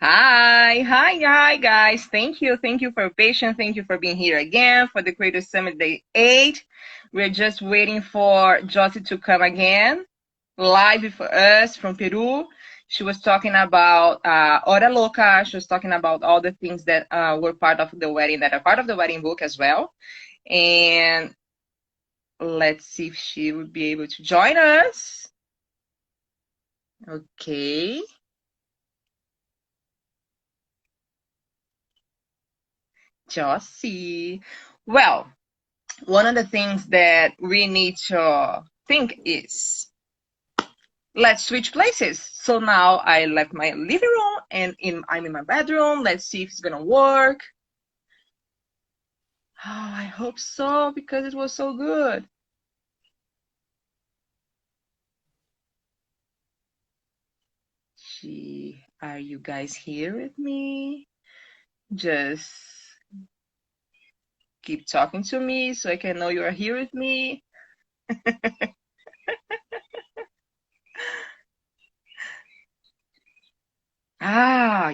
Hi, guys. Thank you for your patience. Thank you for being here again for the Creator Summit Day 8. We're just waiting for Jossy to come again, live for us from Peru. She was talking about Hora Loca. She was talking about all the things that were part of the wedding, that are part of the wedding book as well. And let's see if she would be able to join us. Okay. Jossy. Well, one of the things that we need to think is let's switch places. So now I left my living room and I'm in my bedroom. Let's see if it's gonna work. Oh, I hope so because it was so good. Are you guys here with me? Just keep talking to me so I can know you are here with me.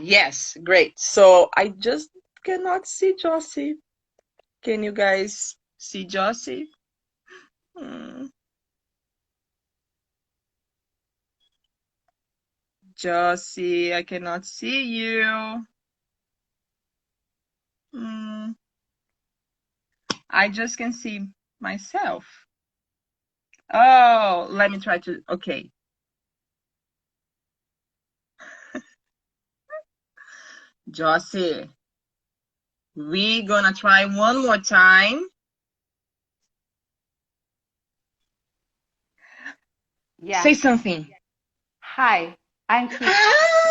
Yes, great. So I just cannot see Jossy. Can you guys see Jossy? Hmm. Jossy, I cannot see you. Hmm. I just can see myself. Oh, let me try to. Okay. Jossy, we gonna try one more time. Yeah. Say something. Hi, I'm here. Ah!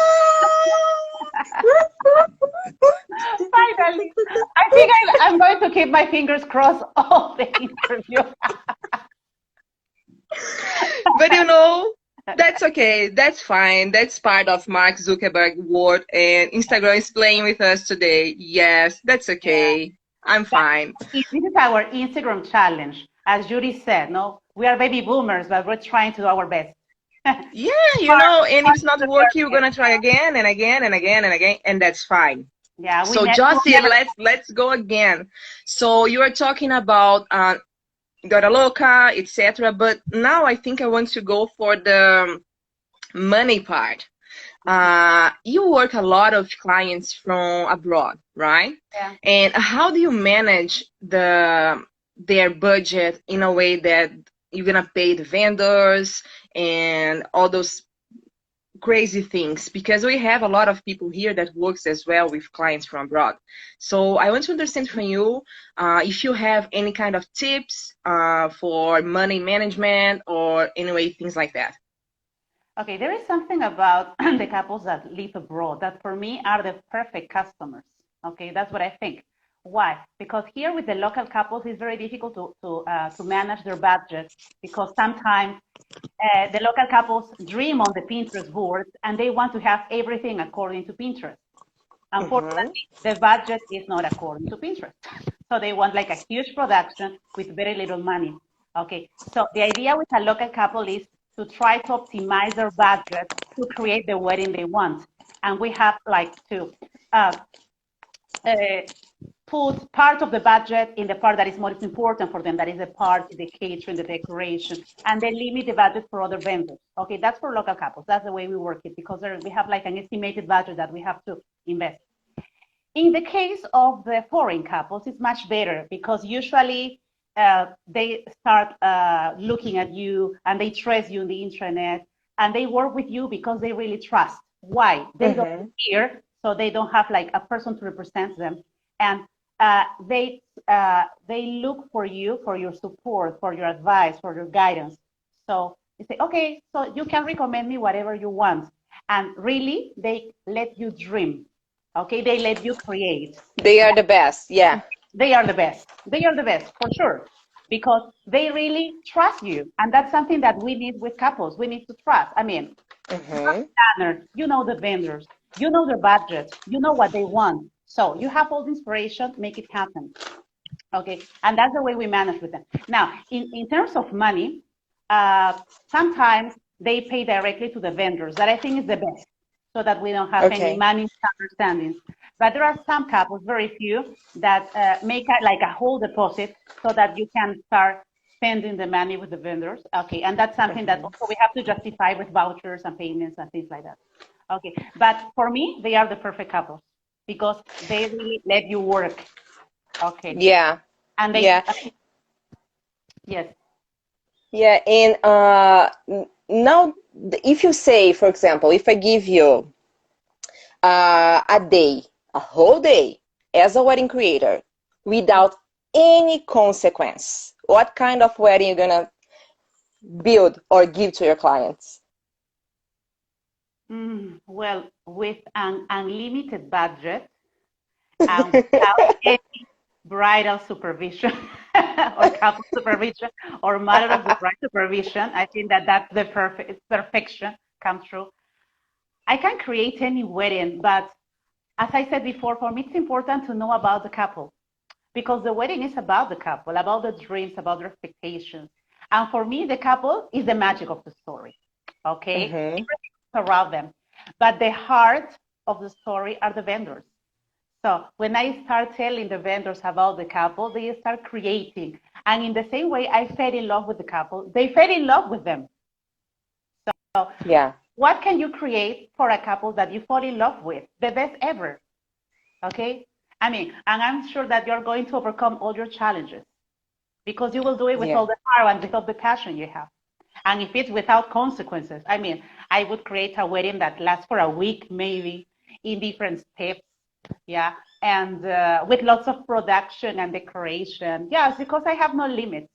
Finally, I think I'm going to keep my fingers crossed all the interview. But that's okay. That's fine. That's part of Mark Zuckerberg world, and Instagram is playing with us today. Yes, that's Yeah, okay. I'm that, fine. this is our Instagram challenge. As Judy said, no, we are baby boomers, but we're trying to do our best. Yeah, Part and if part it's of not the working, we're journey. gonna try again and again and again and again, and that's fine. Yeah, So, we'll Josie, never. let's go again. So you are talking about Hora Loca, etc. But now I think I want to go for the money part. You work a lot of clients from abroad, right? Yeah. And how do you manage their budget in a way that you're gonna pay the vendors and all those crazy things? Because we have a lot of people here that works as well with clients from abroad. So I want to understand from you if you have any kind of tips for money management or anyway things like that. Okay, there is something about the couples that live abroad that for me are the perfect customers. Okay, that's what I think. Why? Because here with the local couples, it's very difficult to manage their budget because sometimes the local couples dream on the Pinterest boards and they want to have everything according to Pinterest. Mm-hmm. Unfortunately, the budget is not according to Pinterest. So they want like a huge production with very little money. Okay, so the idea with a local couple is to try to optimize their budget to create the wedding they want. And we have like to uh, uh, put part of the budget in the part that is most important for them, that is the party, the catering, the decoration, and then limit the budget for other vendors. Okay, that's for local couples. That's the way we work it because we have like an estimated budget that we have to invest. In the case of the foreign couples, it's much better because usually they start looking at you and they trust you in the intranet and they work with you because they really trust. Why? They don't Mm-hmm. hear, so they don't have like a person to represent them, and uh, they they look for you for your support, for your advice, for your guidance. So they say, okay, so you can recommend me whatever you want, and really they let you dream. Okay, they let you create. They are the best. Yeah. They are the best. They are the best for sure because they really trust you. And that's something that we need with couples. We need to trust. I mean, you know Mm-hmm. the planners, you know the vendors, you know their budget, you know what they want. So you have all the inspiration, make it happen. Okay, and that's the way we manage with them. Now, in terms of money, sometimes they pay directly to the vendors. That I think is the best. so that we don't have any Okay. money misunderstandings. But there are some couples, very few, that make like a whole deposit so that you can start spending the money with the vendors. Okay, and that's something that also we have to justify with vouchers and payments and things like that. Okay, but for me, they are the perfect couples because they really let you work. Okay, Yeah. and they, Yeah. yes. Yeah. And now, if you say, for example, if I give you a day, a whole day as a wedding creator without any consequence, what kind of wedding you gonna build or give to your clients? Well, with an unlimited budget and without any bridal supervision or couple supervision or mother of the bride supervision, I think that that's the perfection come true. I can create any wedding, but as I said before, for me it's important to know about the couple because the wedding is about the couple, about the dreams, about their expectations. And for me, the couple is the magic of the story. Okay? Mm-hmm. Everything is around them. But the heart of the story are the vendors. So when I start telling the vendors about the couple, they start creating. And in the same way I fell in love with the couple, they fell in love with them. So Yeah. what can you create for a couple that you fall in love with? The best ever. Okay? I mean, and I'm sure that you're going to overcome all your challenges because you will do it with Yeah. all the heart and with all the passion you have. And if it's without consequences, I mean, I would create a wedding that lasts for a week, maybe in different steps. Yeah. And with lots of production and decoration. Yes, because I have no limits.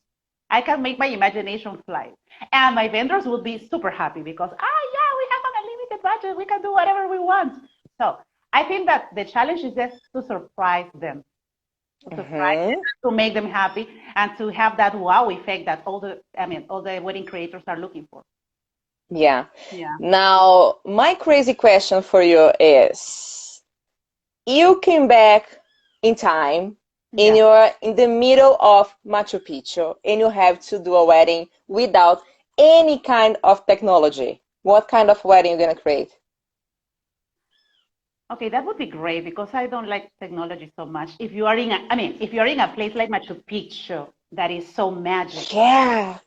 I can make my imagination fly. And my vendors will be super happy because, yeah, we have an unlimited budget. We can do whatever we want. So I think that the challenge is just to surprise them, Mm-hmm. to make them happy and to have that wow effect that all the wedding creators are looking for. Yeah. Yeah. Now, my crazy question for you is, you came back in time and Yeah. you're in the middle of Machu Picchu and you have to do a wedding without any kind of technology. What kind of wedding are you gonna create? Okay, that would be great because I don't like technology so much. If you're in a place like Machu Picchu that is so magic. Yeah.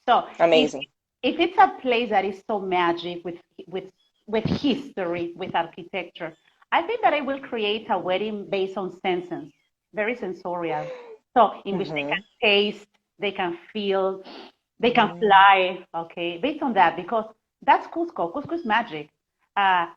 So Amazing. if it's a place that is so magic with with history, with architecture, I think that I will create a wedding based on senses, very sensorial. So in which they Mm-hmm. can taste, they can feel, they can fly, okay, based on that, because that's Cusco. Cusco is magic. Uh,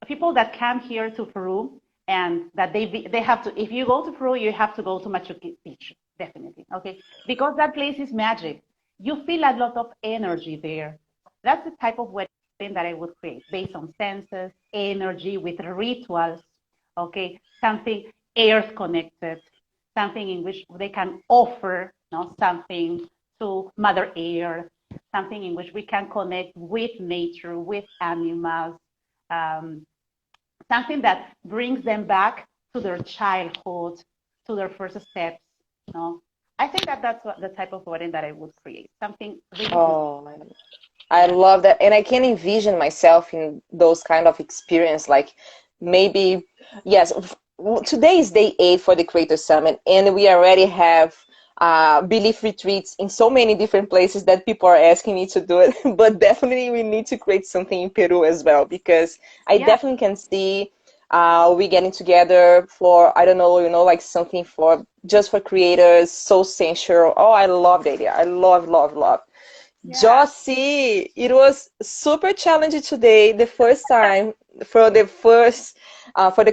People that come here to Peru and that they have to, if you go to Peru, you have to go to Machu Picchu, definitely, okay, because that place is magic. You feel a lot of energy there. That's the type of wedding that I would create based on senses, energy with rituals, okay, something earth connected, something in which they can offer, something to Mother Earth, something in which we can connect with nature, with animals, um, something that brings them back to their childhood, to their first steps. I think that that's the type of wedding that I would create. Something really Oh, I yeah, love that. And I can envision myself in those kind of experience, like maybe, yes, today is day 8 for the Creator Summit, and we already have belief retreats in so many different places that people are asking me to do it. But definitely we need to create something in Peru as well, because I yeah, definitely can see we getting together for, I don't know, like something for just for creators, so sensual. Oh, I love the idea. I love, love, love. yeah. Jossy, it was super challenging today. The first time for the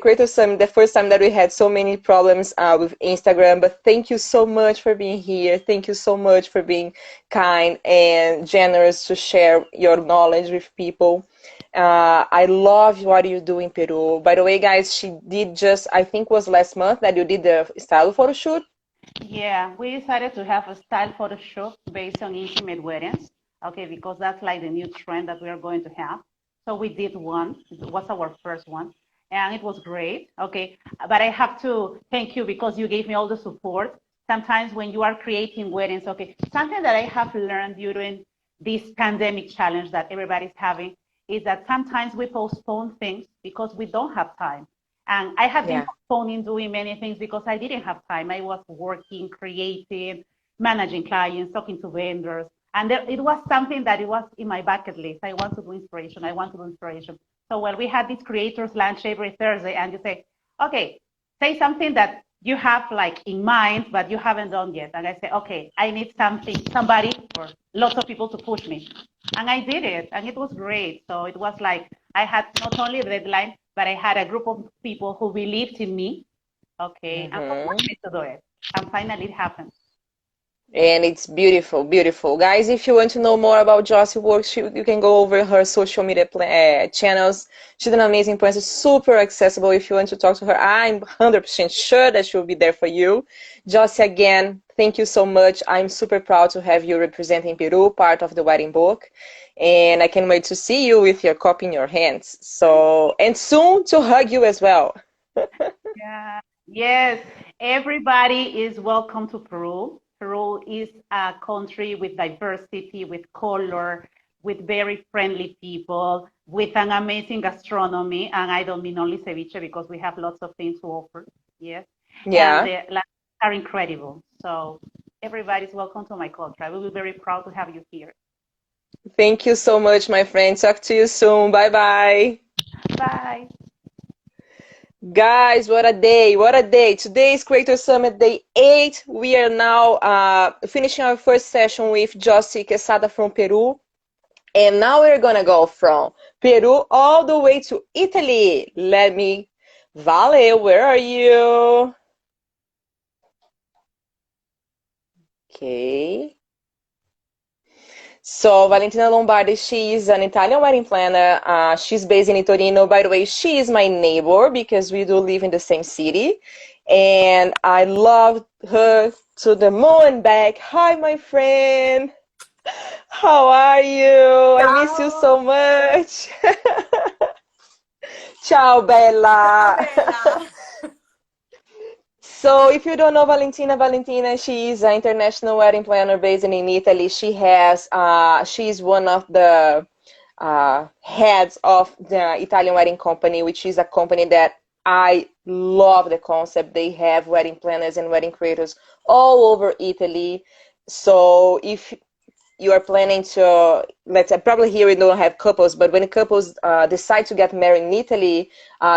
Creator Summit, the first time that we had so many problems with Instagram. But thank you so much for being here. Thank you so much for being kind and generous to share your knowledge with people. I love what you do in Peru. By the way, guys, she did just, I think was last month that you did the style photo shoot. Yeah, we decided to have a style photo shoot based on intimate weddings, okay, because that's like the new trend that we are going to have. So we did one. It was our first one, and it was great, okay. But I have to thank you because you gave me all the support. Sometimes when you are creating weddings, okay, something that I have learned during this pandemic challenge that everybody's having is that sometimes we postpone things because we don't have time. And I have been postponing doing many things because I didn't have time. I was working, creating, managing clients, talking to vendors. And it was something that it was in my bucket list. I want to do inspiration. I want to do inspiration. So when we had this creators lunch every Thursday and you say, okay, say something that you have like in mind, but you haven't done yet. And I say, okay, I need something, somebody or lots of people to push me. And I did it and it was great. So it was like, I had not only the deadline, but I had a group of people who believed in me, okay, and who pushed me to do it. And finally it happened. And it's beautiful, beautiful. Guys, if you want to know more about Jossy works, you can go over her social media channels. She's an amazing person, super accessible. If you want to talk to her, I'm 100% sure that she'll be there for you. Jossy, again, thank you so much. I'm super proud to have you representing Peru, part of the wedding book. And I can't wait to see you with your copy in your hands. So, and soon to hug you as well. Yeah. Yes, everybody is welcome to Peru. Peru is a country with diversity, with color, with very friendly people, with an amazing gastronomy. And I don't mean only ceviche because we have lots of things to offer. Yes. And Yeah. the lands are incredible. So everybody's welcome to my culture. I will be very proud to have you here. Thank you so much, my friend. Talk to you soon. Bye bye. Bye. Guys, what a day. What a day. Today is Creator Summit Day 8. We are now finishing our first session with Jossy Quezada from Peru. And now we're going to go from Peru all the way to Italy. Vale, where are you? Okay. So Valentina Lombardi, she is an Italian wedding planner. She's based in Torino. By the way, she is my neighbor because we do live in the same city. And I love her to the moon and back. Hi, my friend. How are you? I miss you so much. Ciao, Bella. Ciao, Bella. So if you don't know Valentina, she is an international wedding planner based in Italy. She's one of the heads of the Italian wedding company, which is a company that I love the concept. They have wedding planners and wedding creators all over Italy. So if you are planning to, let's say, probably here we don't have couples, but when couples decide to get married in Italy,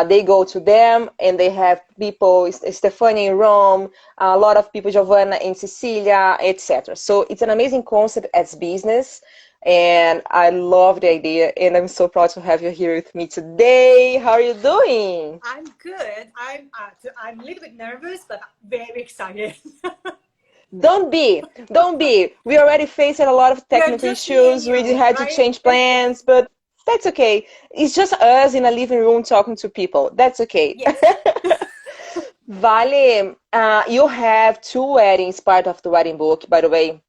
they go to them and they have people, Stefania in Rome, a lot of people, Giovanna in Sicilia, etc. So it's an amazing concept as business. And I love the idea, and I'm so proud to have you here with me today. How are you doing? I'm good. I'm a little bit nervous, but very excited. Don't be. We already faced a lot of We're technical just me and issues. We you, had to right? change plans, but that's okay. It's just us in a living room talking to people. That's okay. Yes. Vale, you have two weddings part of the wedding book, by the way.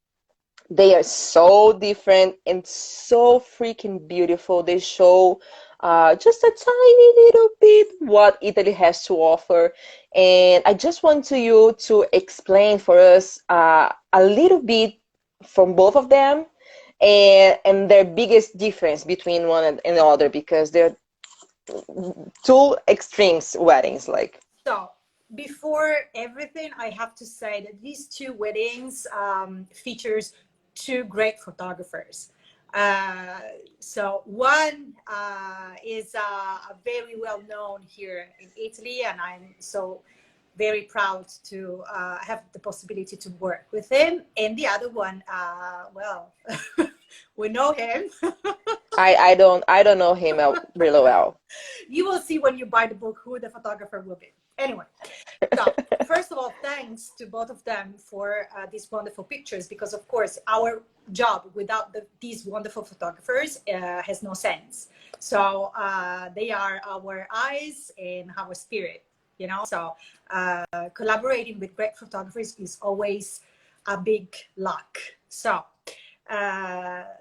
They are so different and so freaking beautiful. They show just a tiny little bit what Italy has to offer. And I just want you to explain for us a little bit from both of them and their biggest difference between one and the other, because they're two extremes weddings. Like, So, before everything, I have to say that these two weddings features two great photographers. Uh, so one is very well known here in Italy, and I'm so very proud to have the possibility to work with him. And the other one, well, we know him. I don't know him really well. You will see when you buy the book who the photographer will be. Anyway, so first of all, thanks to both of them for these wonderful pictures, because of course our job without these wonderful photographers has no sense. So they are our eyes and our spirit, you know. So collaborating with great photographers is always a big luck. So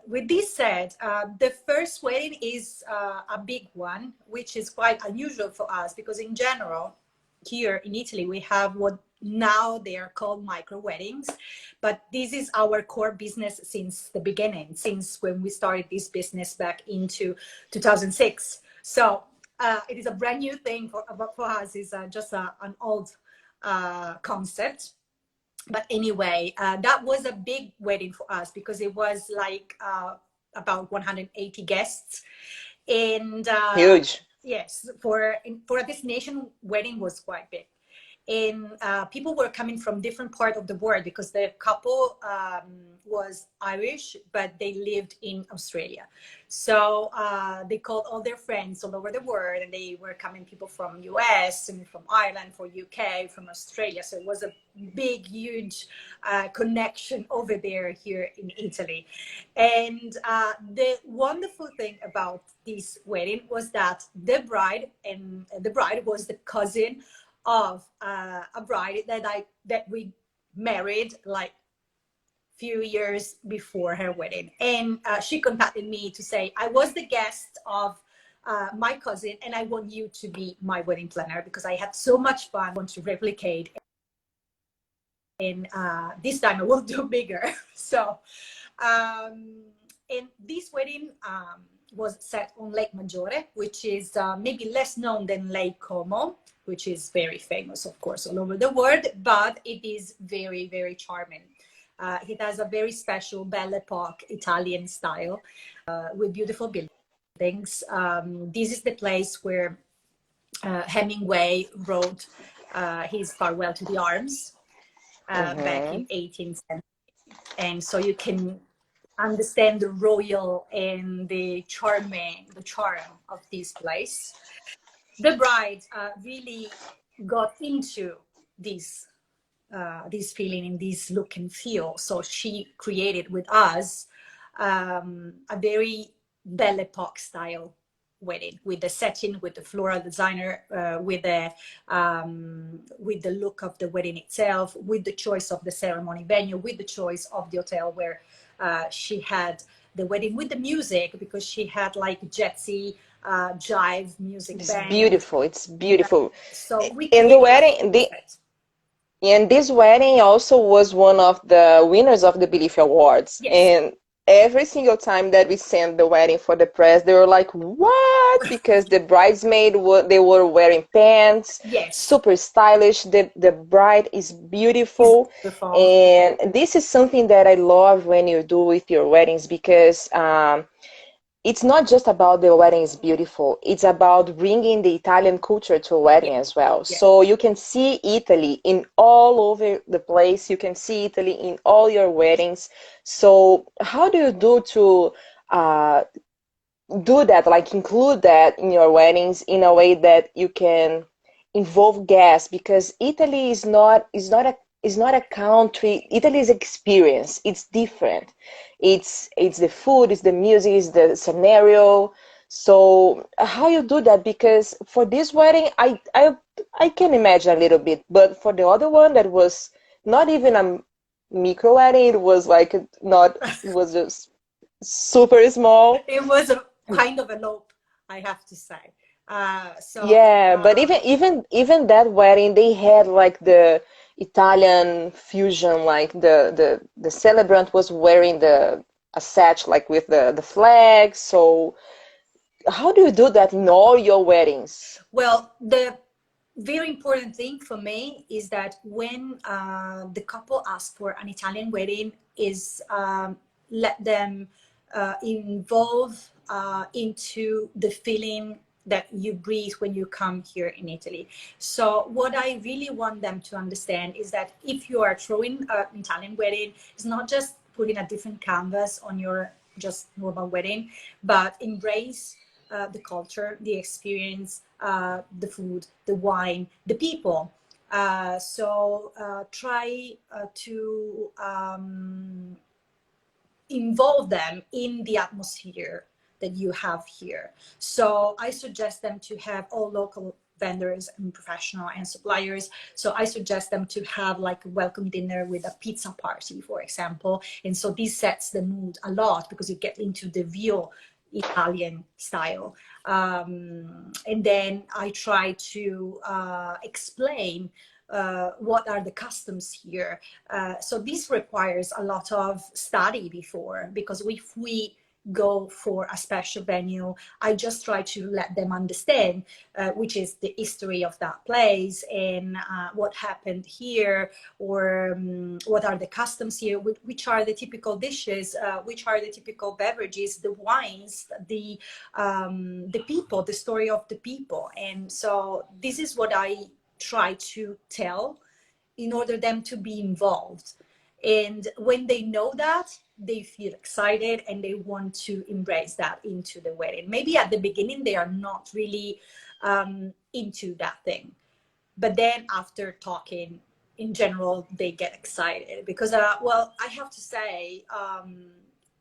with this said, the first wedding is a big one, which is quite unusual for us because in general, here in Italy, we have what now they are called micro weddings, but this is our core business since the beginning, since when we started this business back into 2006. So it is a brand new thing for us. It's just an old concept. But anyway, that was a big wedding for us because it was like about 180 guests, and Huge. yes, for a destination wedding was quite big. And people were coming from different part of the world because the couple was Irish, but they lived in Australia. So they called all their friends all over the world, and they were coming people from US and from Ireland, from UK, from Australia. So it was a big, huge connection over there here in Italy. And the wonderful thing about this wedding was that the bride was the cousin of a bride that we married like few years before her wedding, and she contacted me to say, I was the guest of my cousin and I want you to be my wedding planner because I had so much fun. I want to replicate, and this time I will do bigger. So and this wedding was set on Lake Maggiore, which is maybe less known than Lake Como, which is very famous, of course, all over the world, but it is very, very charming. It has a very special Belle Epoque Italian style with beautiful buildings. This is the place where Hemingway wrote his Farewell to the Arms back in 18th century. And so you can understand the royal and the charm of this place. The bride really got into this feeling and this look and feel. So she created with us a very Belle Epoque style wedding, with the setting, with the floral designer, with the look of the wedding itself, with the choice of the ceremony venue, with the choice of the hotel where she had the wedding, with the music, because she had like Jetsy jive music band. Beautiful. It's beautiful. So we And the wedding, and this wedding also was one of the winners of the Belief Awards. Yes. And every single time that we sent the wedding for the press, they were like, what? Because the bridesmaid, they were wearing pants, yes, super stylish. The bride is beautiful. And this is something that I love when you do with your weddings, because it's not just about the wedding is beautiful. It's about bringing the Italian culture to a wedding as well. Yeah. So you can see Italy in all over the place. You can see Italy in all your weddings. So how do you do to do that, like include that in your weddings in a way that you can involve guests? Because Italy is not a country. Italy is experience. It's different. It's the food, it's the music, it's the scenario. So how you do that? Because for this wedding, I can imagine a little bit, but for the other one that was not even a micro wedding, it was like not. It was just super small. It was a kind of elope, I have to say. So yeah, but even that wedding, they had like the Italian fusion, like the celebrant was wearing a sash like with the flag. So how do you do that in all your weddings? Well, the very important thing for me is that when the couple asks for an Italian wedding, is let them involve into the feeling that you breathe when you come here in Italy. So what I really want them to understand is that if you are throwing an Italian wedding, it's not just putting a different canvas on your just normal wedding, but embrace the culture, the experience, the food, the wine, the people. So try to involve them in the atmosphere that you have here. So I suggest them to have all local vendors and professional and suppliers. So I suggest them to have like a welcome dinner with a pizza party, for example. And so this sets the mood a lot, because you get into the real Italian style. And then I try to explain what are the customs here. So this requires a lot of study before, because if we go for a special venue, I just try to let them understand which is the history of that place, and what happened here, or what are the customs here, which are the typical dishes, which are the typical beverages, the wines, the people, the story of the people. And so this is what I try to tell in order them to be involved. And when they know that, they feel excited and they want to embrace that into the wedding. Maybe at the beginning they are not really into that thing, but then after talking, in general, they get excited. Because well, I have to say,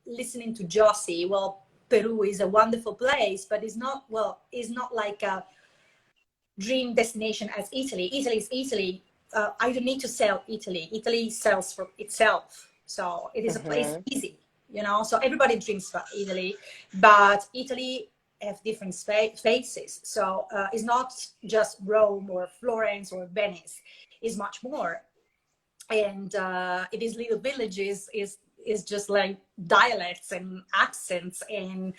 listening to Jossy, well, Peru is a wonderful place, but it's not, well, it's not like a dream destination as Italy. Italy is Italy. I don't need to sell Italy. Italy sells for itself. So it is a place easy, you know. So everybody dreams about Italy, but Italy have different faces. So it's not just Rome or Florence or Venice. It's much more. And it is little villages, is just like dialects and accents and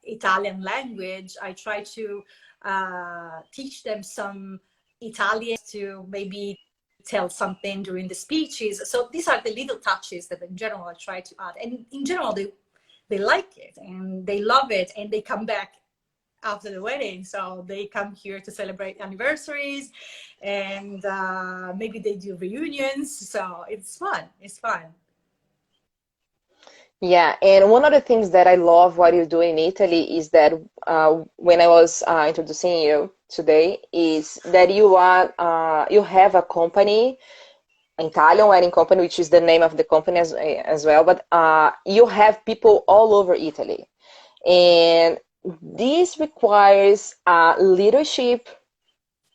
Italian language. I try to teach them some Italian to maybe tell something during the speeches. So these are the little touches that in general I try to add. And in general, they like it and they love it, and they come back after the wedding. So they come here to celebrate anniversaries, and maybe they do reunions. So it's fun. It's fun. Yeah, and one of the things that I love what you do in Italy is that when I was introducing you today, is that you have a company, Italian wedding company, which is the name of the company as well, but you have people all over Italy. And this requires leadership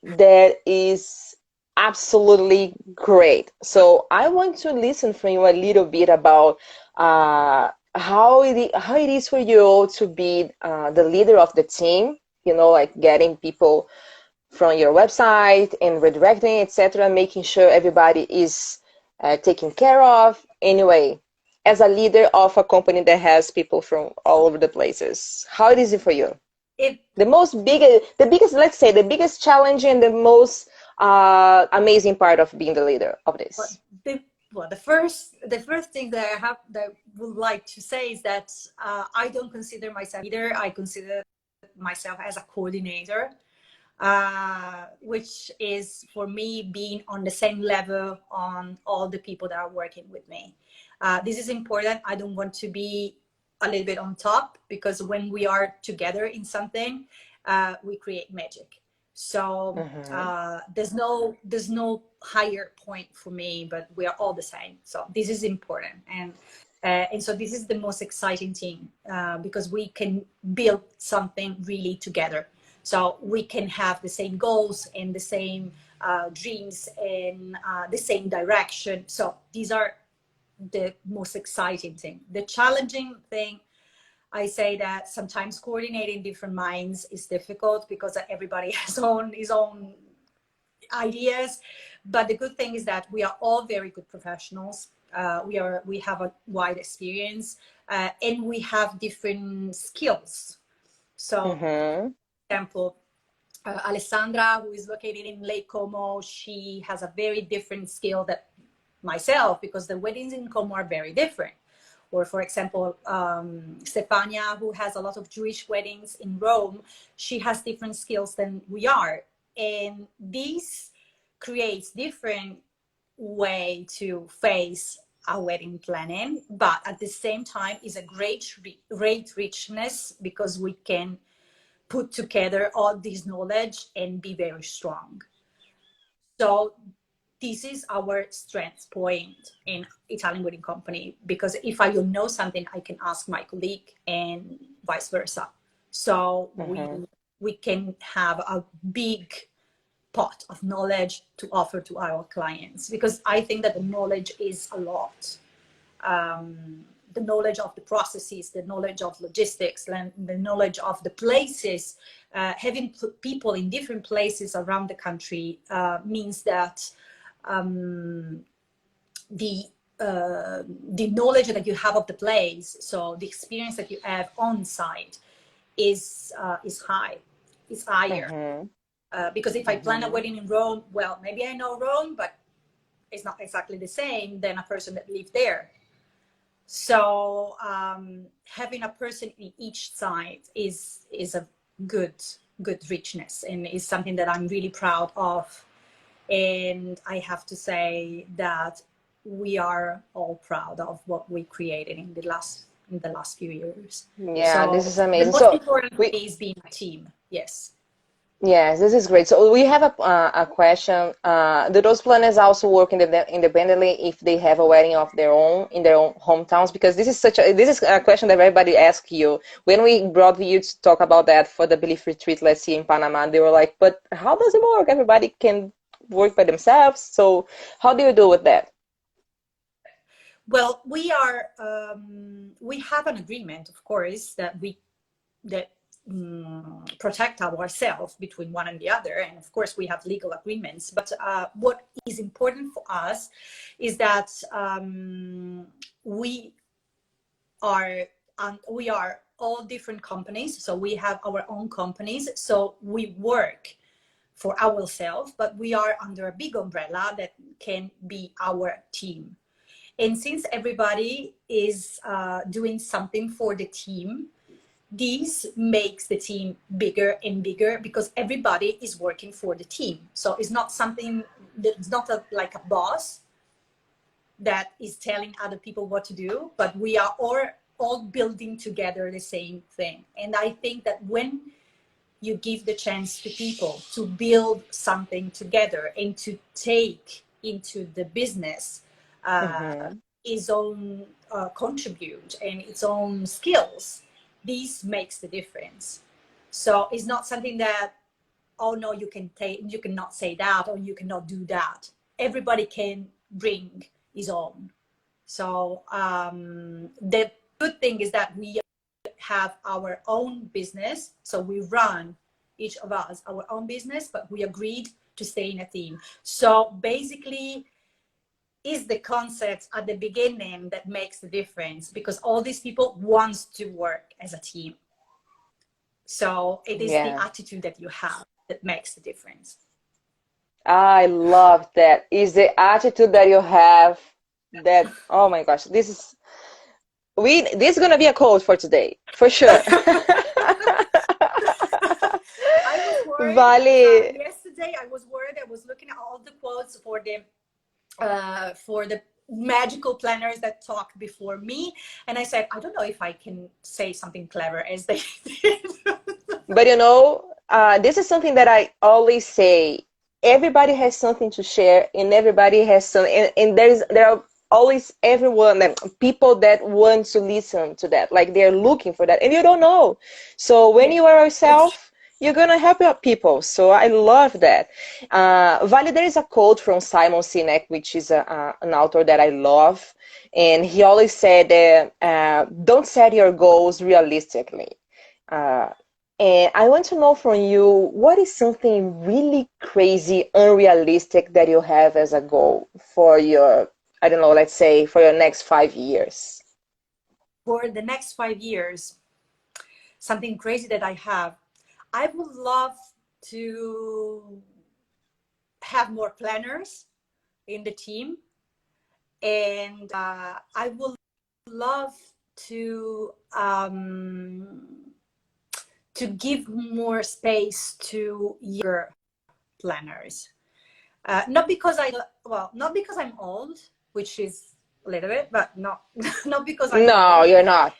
that is absolutely great. So I want to listen from you a little bit about how it is for you to be the leader of the team, you know, like getting people from your website and redirecting, etc., making sure everybody is taken care of. Anyway, as a leader of a company that has people from all over the places, how it is it for you? It, The biggest, let's say, the biggest challenge and the most amazing part of being the leader of but this. the first thing that I have that would like to say is that I don't consider myself a leader. I consider myself as a coordinator, which is for me being on the same level on all the people that are working with me. This is important. I don't want to be a little bit on top, because when we are together in something, we create magic. So there's no higher point for me, but we are all the same. So this is important, and so this is the most exciting thing, because we can build something really together. So we can have the same goals and the same dreams and the same direction. So these are the most exciting thing. The challenging thing, I say that sometimes coordinating different minds is difficult, because everybody has his own ideas. But the good thing is that we are all very good professionals. We have a wide experience, and we have different skills. So, for example, Alessandra, who is located in Lake Como, she has a very different skill that myself, because the weddings in Como are very different. Or for example, Stefania, who has a lot of Jewish weddings in Rome, she has different skills than we are. And this creates different way to face our wedding planning, but at the same time is a great richness, because we can put together all this knowledge and be very strong. So this is our strength point in Italian wedding company, because if I don't know something, I can ask my colleague and vice versa. So we can have a big pot of knowledge to offer to our clients, because I think that the knowledge is a lot. the knowledge of the processes, the knowledge of logistics, and the knowledge of the places. Having people in different places around the country means that the knowledge that you have of the place, so the experience that you have on site, is higher. Because if I plan a wedding in Rome, well, maybe I know Rome, but it's not exactly the same than a person that lives there. So having a person in each site is a good richness, and is something that I'm really proud of. And I have to say that we are all proud of what we created in the last few years. Yeah, so this is amazing. the most important thing is being a team. Yes. Yes, this is great. So we have a question. Do those planners also work independently if they have a wedding of their own in their own hometowns? Because this is a question that everybody asks you. When we brought you to talk about that for the Belief Retreat last year in Panama, they were like, "But how does it work? Everybody can work by themselves." So how do you do with that? Well, we have an agreement, of course, that protect ourselves between one and the other, and of course we have legal agreements. But what is important for us is that we are all different companies, so we have our own companies, so we work for ourselves, but we are under a big umbrella that can be our team. And since everybody is doing something for the team, this makes the team bigger and bigger, because everybody is working for the team. So it's not something that's not like a boss that is telling other people what to do, but we are all building together the same thing. And I think that when you give the chance to people to build something together and to take into the business its own contribute and its own skills, this makes the difference. So it's not something that, oh no, you cannot say that, or you cannot do that. Everybody can bring his own. So the good thing is that we have our own business, so we run, each of us, our own business, but we agreed to stay in a team. So basically, is the concept at the beginning that makes the difference, because all these people want to work as a team. So it is the attitude that you have that makes the difference. I love that. Is the attitude that you have that, oh my gosh, this is gonna be a quote for today, for sure. I was worried. Vale. Yesterday I was worried. I was looking at all the quotes for the magical planners that talked before me, and I said, I don't know if I can say something clever as they did. But this is something that I always say. Everybody has something to share, and everybody has something, and there are always people that want to listen to that, like they're looking for that, and you don't know. So when you are yourself, you're gonna help your people. So I love that. Vale, there is a quote from Simon Sinek, which is an author that I love, and he always said that don't set your goals realistically. And I want to know from you, what is something really crazy, unrealistic that you have as a goal for your, I don't know, let's say for your next 5 years? For the next 5 years, something crazy that I would love to have more planners in the team. And I would love to give more space to younger planners. Not because I'm old, which is a little bit, but not because I'm No, old. you're not.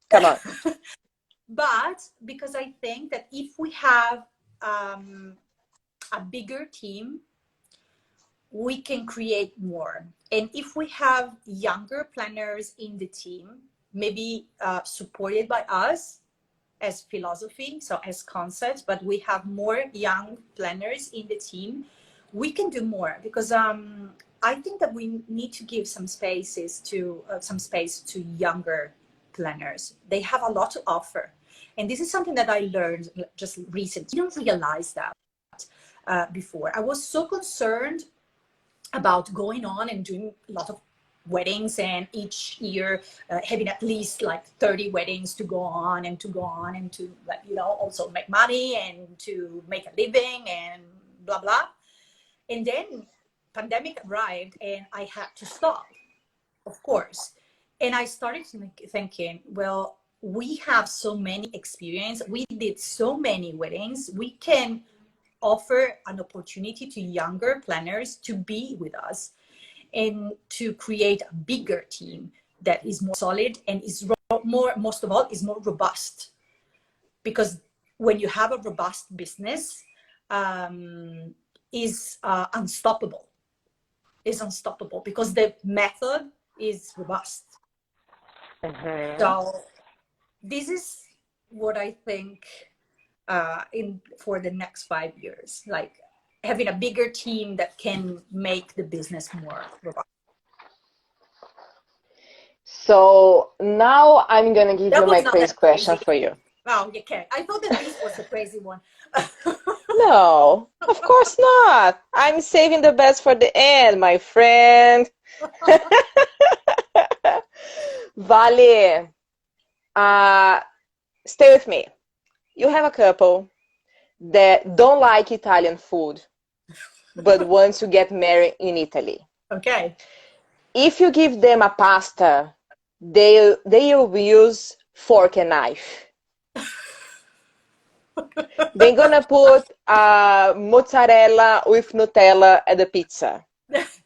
Come on. But because I think that if we have a bigger team, we can create more. And if we have younger planners in the team, maybe supported by us as philosophy, so as concepts, but we have more young planners in the team, we can do more. Because I think that we need to give some spaces to some space to younger planners. They have a lot to offer, and this is something that I learned just recently. I didn't realize that before. I was so concerned about going on and doing a lot of weddings, and each year having at least like 30 weddings to go on and to go on and to, like, you know, also make money and to make a living and blah blah. And then pandemic arrived and I had to stop, of course. And I started thinking, well, we have so many experience, we did so many weddings, we can offer an opportunity to younger planners to be with us and to create a bigger team that is more solid and is more, most of all, is more robust. Because when you have a robust business, is unstoppable. Is unstoppable because the method is robust. So this is what I think in for the next 5 years, like having a bigger team that can make the business more robust. So now I'm gonna give That you my was not crazy that question crazy. for you. Wow, you can. I thought that this was the crazy one. No, of course not. I'm saving the best for the end, my friend. Vale, stay with me. You have a couple that don't like Italian food, but want to get married in Italy. Okay. If you give them a pasta, they will use fork and knife. They're gonna put mozzarella with Nutella at the pizza.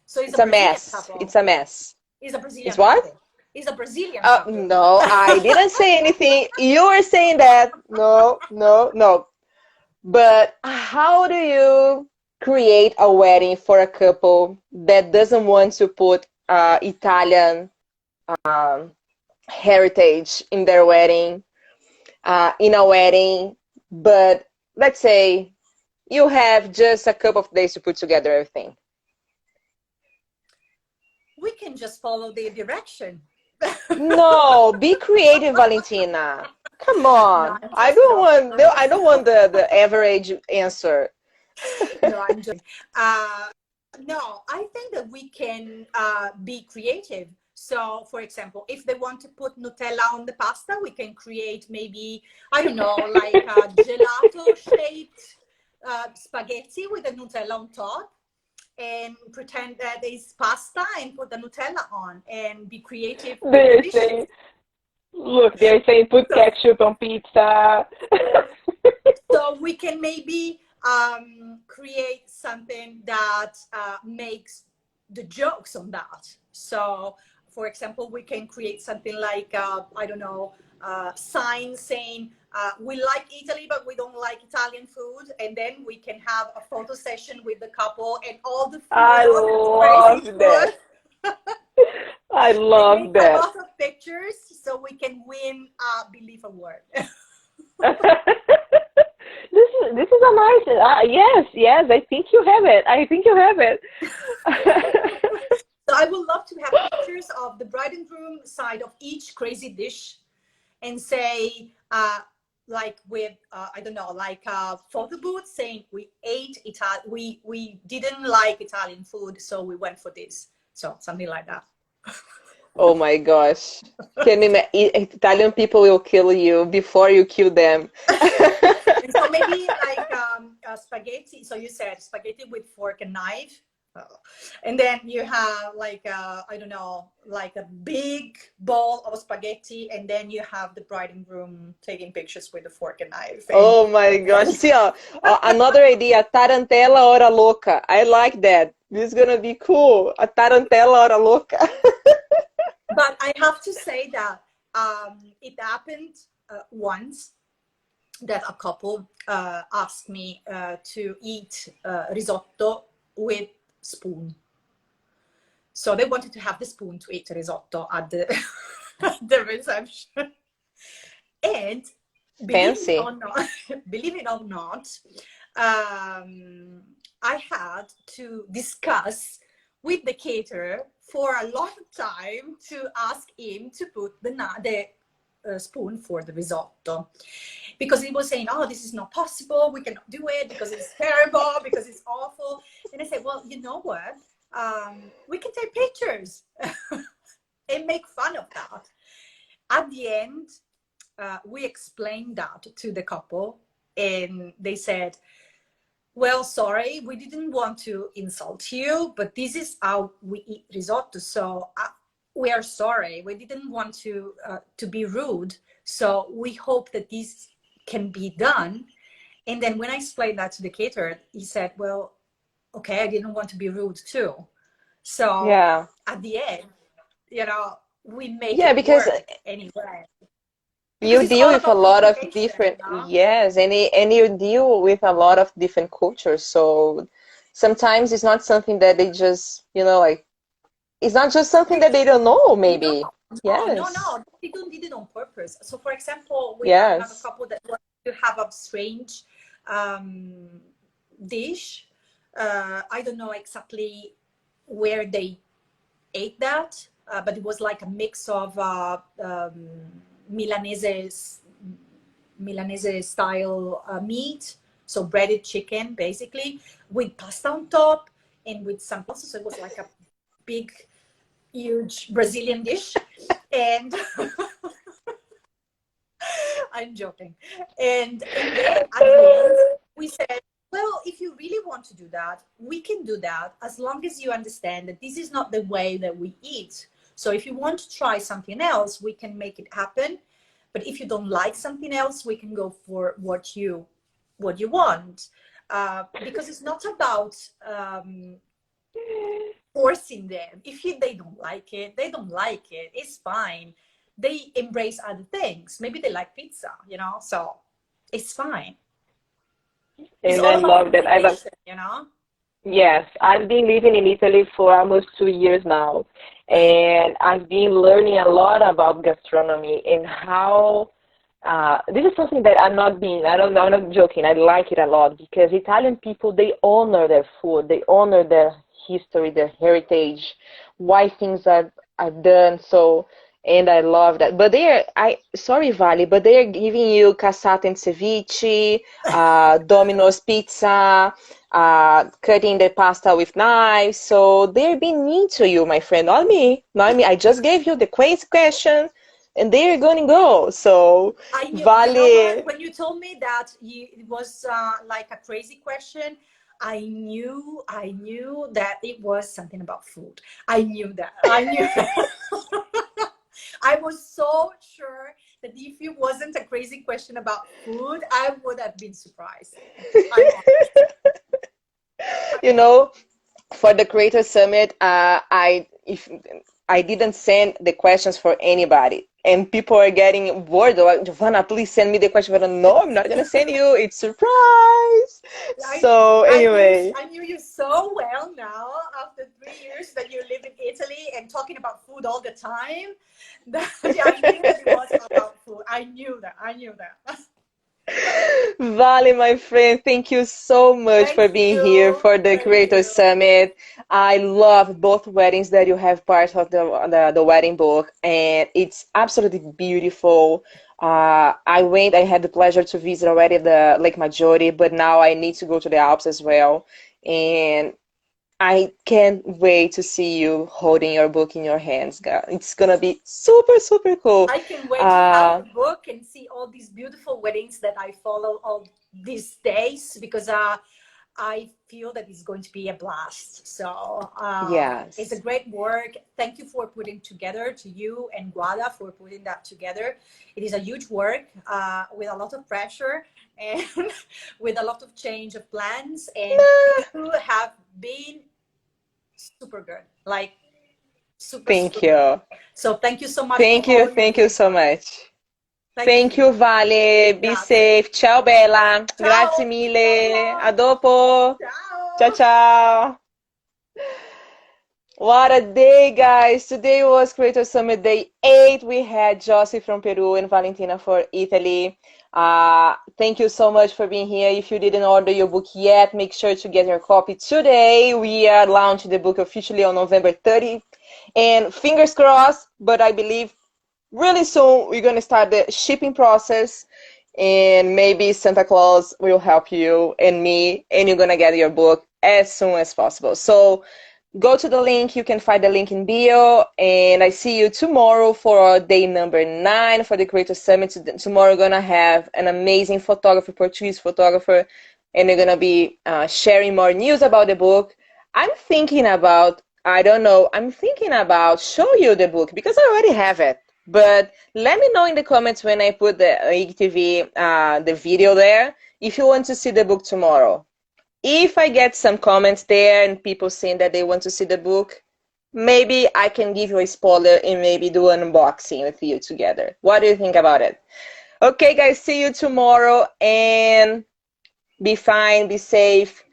So it's It's a a Brazilian mess. couple. It's a mess. It's a Brazilian It's what? couple. It's a Brazilian couple. No, I didn't say anything. You were saying that. No, no, no. But how do you create a wedding for a couple that doesn't want to put Italian heritage in their wedding, in a wedding, but let's say you have just a couple of days to put together everything? We can just follow the direction. No, be creative, Valentina. Come No, on. I'm I just don't joking. want I don't want the average answer. No, I'm joking. No, I think that we can be creative. So, for example, if they want to put Nutella on the pasta, we can create maybe, I don't know, like a gelato-shaped spaghetti with the Nutella on top, and pretend that it's pasta and put the Nutella on and be creative with the They're dishes. saying, look, they're saying put ketchup on pizza. So we can maybe create something that makes the jokes on that. So, for example, we can create something like, I don't know, sign saying, we like Italy, but we don't like Italian food. And then we can have a photo session with the couple and all the food, I all the crazy love that. food. I And love make a that. lot of pictures so we can win Believe a Word. This is a nice yes, I think you have it. I think you have it. So I would love to have pictures of the bride and groom side of each crazy dish, and say, like with I don't know, like a photo booth saying we ate we didn't like Italian food, so we went for this. So something like that. Oh my gosh. Italian people will kill you before you kill them. And so maybe like spaghetti. So you said spaghetti with fork and knife. And then you have like I don't know, like a big bowl of spaghetti, and then you have the bride and groom taking pictures with the fork and knife. Oh my gosh. See, another idea, tarantella hora loca. I like that. This is gonna be cool. A tarantella hora loca. But I have to say that it happened once that a couple asked me to eat risotto with spoon. So they wanted to have the spoon to eat risotto at the the reception. And believe it or not, believe it or not, I had to discuss with the caterer for a long time to ask him to put the spoon for the risotto, because he was saying, oh, this is not possible, we cannot do it because it's terrible, because it's awful. And I said, well, you know what, we can take pictures and make fun of that. At the end, we explained that to the couple, and they said, well, sorry, we didn't want to insult you, but this is how we eat risotto. So we are sorry. We didn't want to be rude. So we hope that this can be done. And then when I explained that to the caterer, he said, well, okay, I didn't want to be rude too. So Yeah. at the end, you know, we make Yeah, it because work anyway. Because you it's deal all with a about lot of communication, different, you know? yes, and you deal with a lot of different cultures. So sometimes it's not something that they just, like, it's not just something that they don't know, No, maybe. no. Yes. They don't did it on purpose. So, for example, we have another Yes. couple that want to have a strange dish. I don't know exactly where they ate that, but it was like a mix of Milanese Milanese style meat, so breaded chicken basically, with pasta on top and with some pasta. So it was like a big, huge Brazilian dish. And I'm joking. And then at the end, we said, well, if you really want to do that, we can do that as long as you understand that this is not the way that we eat. So if you want to try something else, we can make it happen. But if you don't like something else, we can go for what you want. Because it's not about forcing them. If they don't like it, they don't like it. It's fine. They embrace other things. Maybe they like pizza, so it's fine. It's And all I about love that. communication. Yes, I've been living in Italy for almost 2 years now, and I've been learning a lot about gastronomy and how this is something that I'm not joking. I like it a lot because Italian people, they honor their food, they honor their history, their heritage, why things are done. So, and I love that. But sorry, Vale, but they are giving you cassata and ceviche, Domino's pizza, cutting the pasta with knives. So they're being mean to you, my friend, not me, not me. I just gave you the quiz question, and they're gonna go. So, I knew, you know what? Vale, When you told me that it was like a crazy question, I knew that it was something about food. I knew that. I knew that. I was so sure that if it wasn't a crazy question about food, I would have been surprised. I'm honest. you know, for the Creator Summit, if I didn't send the questions for anybody, and people are getting bored. Like, Giovanna, please send me the question. But no, I'm not gonna send you. It's surprise. I, So I knew anyway, I knew you so well now after 3 years that you live in Italy and talking about food all the time. That I knew that it was about food. I knew that. I knew that. Vale, my friend, thank you so much Thank for being here you. for the Thank Creator you. Summit. I love both weddings that you have part of the wedding book, and it's absolutely beautiful. I had the pleasure to visit already the Lake Maggiore, but now I need to go to the Alps as well. And I can't wait to see you holding your book in your hands, girl. It's gonna be super, super cool. I can wait to have Uh, the book and see all these beautiful weddings that I follow all these days, because I feel that it's going to be a blast. So it's a yes. great work. Thank you for putting together, to you and Guada for putting that together. It is a huge work with a lot of pressure and with a lot of change of plans. And you have been super good, like super, Thank super good. you. So thank you so much for all you're Thank you doing so for us. much. Thank Thank you. you, Vale. Be Grazie. safe. Ciao, Bella. Grazie Ciao. Au mille. A revoir. dopo. Ciao, Ciao. ciao. What a day, guys. Today was Creator Summit Day 8. We had Jossy from Peru and Valentina for Italy. Thank you so much for being here. If you didn't order your book yet, make sure to get your copy today. We are launching the book officially on November 30th. And fingers crossed, but I believe really soon we're going to start the shipping process, and maybe Santa Claus will help you and me, and you're going to get your book as soon as possible. So go to the link. You can find the link in bio, and I see you tomorrow for day number 9 for the Creator Summit. Tomorrow we're going to have an amazing photographer, Portuguese photographer, and they're going to be sharing more news about the book. I'm thinking about show you the book because I already have it. But let me know in the comments when I put the IGTV, the video there, if you want to see the book tomorrow. If I get some comments there and people saying that they want to see the book, maybe I can give you a spoiler and maybe do an unboxing with you together. What do you think about it? Okay, guys, see you tomorrow, and be fine, be safe.